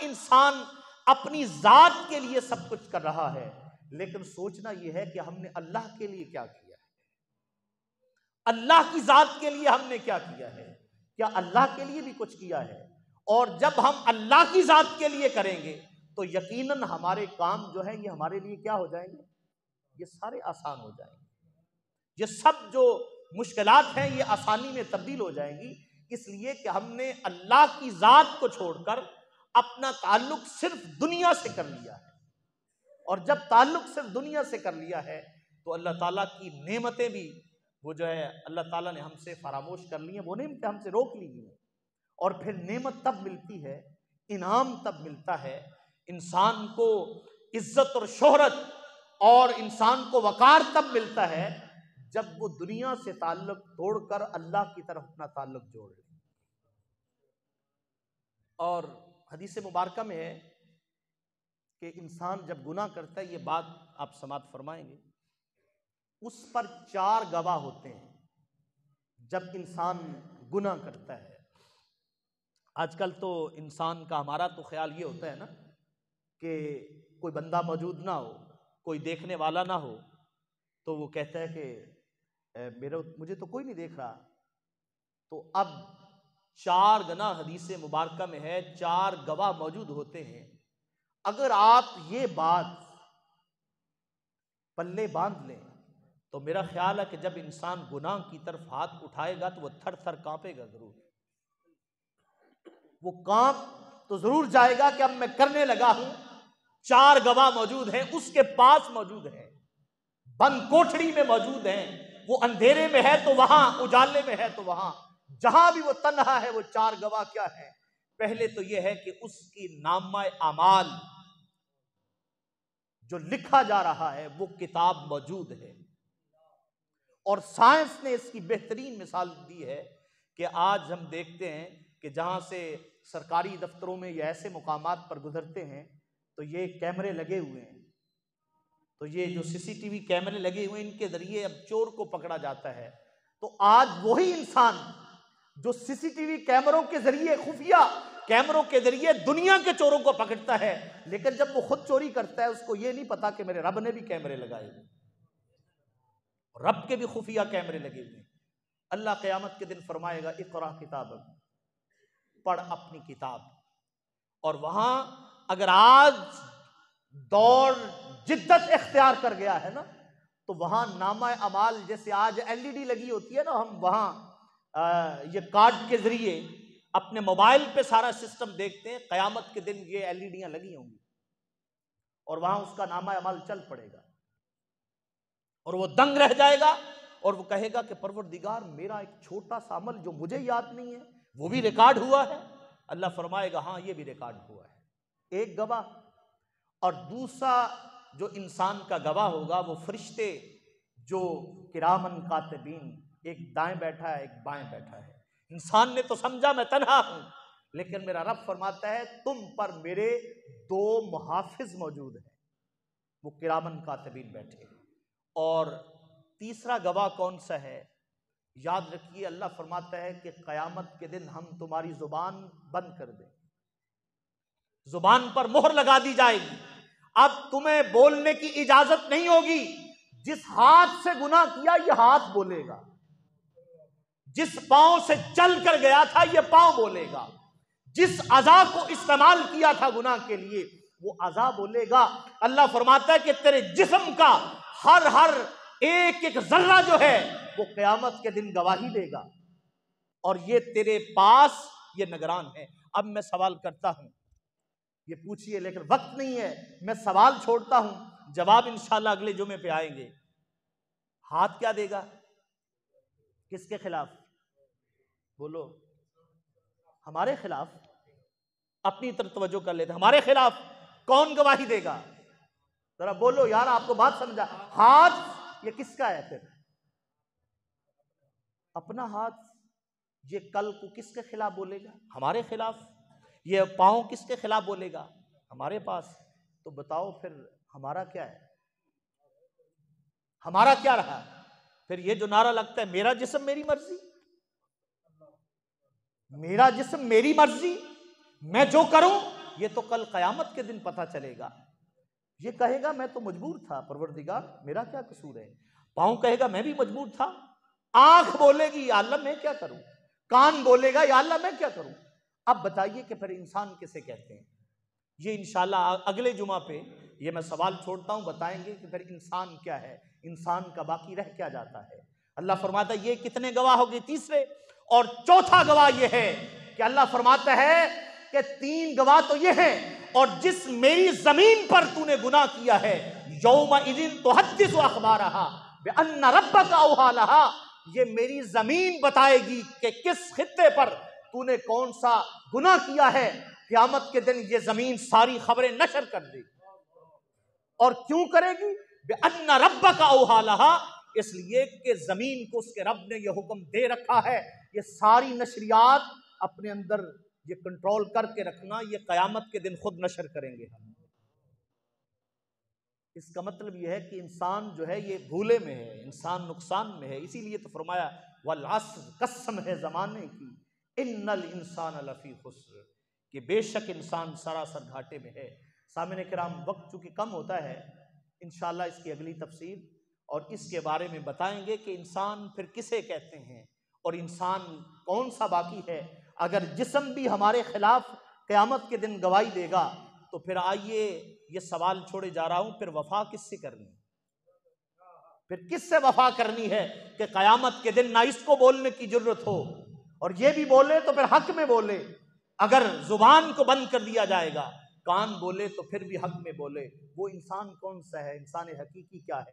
انسان اپنی ذات کے لیے سب کچھ کر رہا ہے، لیکن سوچنا یہ ہے کہ ہم نے اللہ کے لیے کیا کیا ہے، اللہ کی ذات کے لیے ہم نے کیا کیا ہے، کیا اللہ کے لیے بھی کچھ کیا ہے؟ اور جب ہم اللہ کی ذات کے لیے کریں گے تو یقیناً ہمارے کام جو ہیں یہ ہمارے لیے کیا ہو جائیں گے؟ یہ سارے آسان ہو جائیں گے، یہ سب جو مشکلات ہیں یہ آسانی میں تبدیل ہو جائیں گی، اس لیے کہ ہم نے اللہ کی ذات کو چھوڑ کر اپنا تعلق صرف دنیا سے کر لیا ہے، اور جب تعلق صرف دنیا سے کر لیا ہے تو اللہ تعالیٰ کی نعمتیں بھی وہ جو ہے اللہ تعالیٰ نے ہم سے فراموش کر لی ہیں، وہ نعمتیں ہم سے روک لی ہیں، اور پھر نعمت تب ملتی ہے، انعام تب ملتا ہے، انسان کو عزت اور شہرت اور انسان کو وقار تب ملتا ہے جب وہ دنیا سے تعلق توڑ کر اللہ کی طرف اپنا تعلق جوڑ لے۔ اور حدیث مبارکہ میں ہے کہ انسان جب گناہ کرتا ہے، یہ بات آپ سماعت فرمائیں گے، اس پر 4 گواہ ہوتے ہیں جب انسان گناہ کرتا ہے۔ آج کل تو انسان کا ہمارا تو خیال یہ ہوتا ہے نا کہ کوئی بندہ موجود نہ ہو، کوئی دیکھنے والا نہ ہو، تو وہ کہتا ہے کہ مجھے تو کوئی نہیں دیکھ رہا۔ تو اب 4 گناہ حدیث مبارکہ میں ہے، 4 گواہ موجود ہوتے ہیں۔ اگر آپ یہ بات پلے باندھ لیں تو میرا خیال ہے کہ جب انسان گناہ کی طرف ہاتھ اٹھائے گا تو وہ تھر تھر کانپے گا، ضرور وہ کانپ تو ضرور جائے گا کہ اب میں کرنے لگا ہوں۔ 4 گواہ موجود ہیں، اس کے پاس موجود ہیں، بند کوٹھڑی میں موجود ہیں، وہ اندھیرے میں ہے تو وہاں، اجالے میں ہے تو وہاں، جہاں بھی وہ تنہا ہے۔ وہ 4 گواہ کیا ہیں؟ پہلے تو یہ ہے کہ اس کی نامہ اعمال جو لکھا جا رہا ہے وہ کتاب موجود ہے، اور سائنس نے اس کی بہترین مثال دی ہے کہ آج ہم دیکھتے ہیں کہ جہاں سے سرکاری دفتروں میں یا ایسے مقامات پر گزرتے ہیں تو یہ کیمرے لگے ہوئے ہیں، تو یہ جو سی سی ٹی وی کیمرے لگے ہوئے ہیں ان کے ذریعے اب چور کو پکڑا جاتا ہے۔ تو آج وہی انسان جو سی سی ٹی وی کیمروں کے ذریعے، خفیہ کیمروں کے ذریعے دنیا کے چوروں کو پکڑتا ہے، لیکن جب وہ خود چوری کرتا ہے اس کو یہ نہیں پتا کہ میرے رب نے بھی کیمرے لگائے ہوئے، رب کے بھی خفیہ کیمرے لگے ہوئے ہیں۔ اللہ قیامت کے دن فرمائے گا اقرا کتابک، پڑھ اپنی کتاب۔ اور وہاں اگر آج دور جدت اختیار کر گیا ہے نا تو وہاں نامہ اعمال، جیسے آج ایل ای ڈی لگی ہوتی ہے نا، ہم وہاں یہ کارڈ کے ذریعے اپنے موبائل پہ سارا سسٹم دیکھتے ہیں، قیامت کے دن یہ ایل ای ڈیاں لگی ہوں گی اور وہاں اس کا نامہ اعمال چل پڑے گا، اور وہ دنگ رہ جائے گا اور وہ کہے گا کہ پروردگار میرا ایک چھوٹا سا عمل جو مجھے یاد نہیں ہے وہ بھی ریکارڈ ہوا ہے۔ اللہ فرمائے گا ہاں یہ بھی ریکارڈ ہوا ہے، ایک گواہ۔ اور دوسرا جو انسان کا گواہ ہوگا وہ فرشتے جو کرامن کاتبین، ایک دائیں بیٹھا ہے ایک بائیں بیٹھا ہے۔ انسان نے تو سمجھا میں تنہا ہوں، لیکن میرا رب فرماتا ہے تم پر میرے 2 محافظ موجود ہیں، وہ کرامن کاتبین بیٹھے۔ اور تیسرا گواہ کون سا ہے؟ یاد رکھیے اللہ فرماتا ہے کہ قیامت کے دن ہم تمہاری زبان بند کر دیں، زبان پر مہر لگا دی جائے گی، اب تمہیں بولنے کی اجازت نہیں ہوگی۔ جس ہاتھ سے گناہ کیا یہ ہاتھ بولے گا، جس پاؤں سے چل کر گیا تھا یہ پاؤں بولے گا، جس اعضاء کو استعمال کیا تھا گناہ کے لیے وہ اعضاء بولے گا۔ اللہ فرماتا ہے کہ تیرے جسم کا ہر ایک ایک ذرہ جو ہے وہ قیامت کے دن گواہی دے گا، اور یہ تیرے پاس یہ نگران ہے۔ اب میں سوال کرتا ہوں، یہ پوچھئے لیکن وقت نہیں ہے، میں سوال چھوڑتا ہوں، جواب انشاءاللہ اگلے جمعے پہ آئیں گے۔ ہاتھ کیا دے گا؟ کس کے خلاف؟ بولو، ہمارے خلاف۔ اپنی طرف توجہ کر لیتے، ہمارے خلاف کون گواہی دے گا؟ ذرا بولو یار، آپ کو بات سمجھا؟ ہاتھ یہ کس کا ہے پھر؟ اپنا ہاتھ۔ یہ کل کو کس کے خلاف بولے گا؟ ہمارے خلاف۔ یہ پاؤں کس کے خلاف بولے گا؟ ہمارے پاس۔ تو بتاؤ پھر ہمارا کیا ہے؟ ہمارا کیا رہا؟ پھر یہ جو نعرہ لگتا ہے میرا جسم میری مرضی، میرا جسم میری مرضی، میں جو کروں یہ تو کل قیامت کے دن پتہ چلے گا۔ یہ کہے گا میں تو مجبور تھا پروردگار، میرا کیا قصور ہے؟ پاؤں کہے گا میں بھی مجبور تھا۔ آنکھ بولے گی یا اللہ میں کیا کروں؟ کان بولے گا یا اللہ میں کیا کروں؟ اب بتائیے کہ پھر انسان کسے کہتے ہیں؟ یہ انشاءاللہ اگلے جمعہ پہ یہ میں سوال چھوڑتا ہوں، بتائیں گے کہ پھر انسان کیا ہے، انسان کا باقی رہ کیا جاتا ہے۔ اللہ فرماتا ہے یہ کتنے گواہ ہو گئے؟ تیسرے۔ اور چوتھا گواہ یہ ہے کہ اللہ فرماتا ہے کہ 3 گواہ تو یہ ہیں، اور جس میری زمین پر تو نے گناہ کیا ہے، یومئذ تحدث اخبارہا بان ربک اوحی لہا، یہ میری زمین بتائے گی کہ کس خطے پر تو نے کون سا گناہ کیا ہے۔ قیامت کے دن یہ زمین ساری خبریں نشر کر دے گی۔ اور کیوں کرے گی؟ بان ربک اوحی لہا، اس لیے کہ زمین کو اس کے رب نے یہ حکم دے رکھا ہے، یہ ساری نشریات اپنے اندر یہ کنٹرول کر کے رکھنا، یہ قیامت کے دن خود نشر کریں گے ہم۔ اس کا مطلب یہ ہے کہ انسان جو ہے یہ بھولے میں ہے، انسان نقصان میں ہے۔ اسی لیے تو فرمایا والعصر، قسم ہے زمانے کی، ان الانسان لفی خسر، کہ بے شک انسان سراسر گھاٹے میں ہے۔ سامعین کرام، وقت چونکہ کم ہوتا ہے، انشاءاللہ اس کی اگلی تفسیر اور اس کے بارے میں بتائیں گے کہ انسان پھر کسے کہتے ہیں اور انسان کون سا باقی ہے۔ اگر جسم بھی ہمارے خلاف قیامت کے دن گواہی دے گا تو پھر آئیے یہ سوال چھوڑے جا رہا ہوں، پھر وفا کس سے کرنی؟ پھر کس سے وفا کرنی ہے کہ قیامت کے دن نہ اس کو بولنے کی جرت ہو، اور یہ بھی بولے تو پھر حق میں بولے۔ اگر زبان کو بند کر دیا جائے گا، کان بولے تو پھر بھی حق میں بولے۔ وہ انسان کون سا ہے؟ انسان حقیقی کیا ہے؟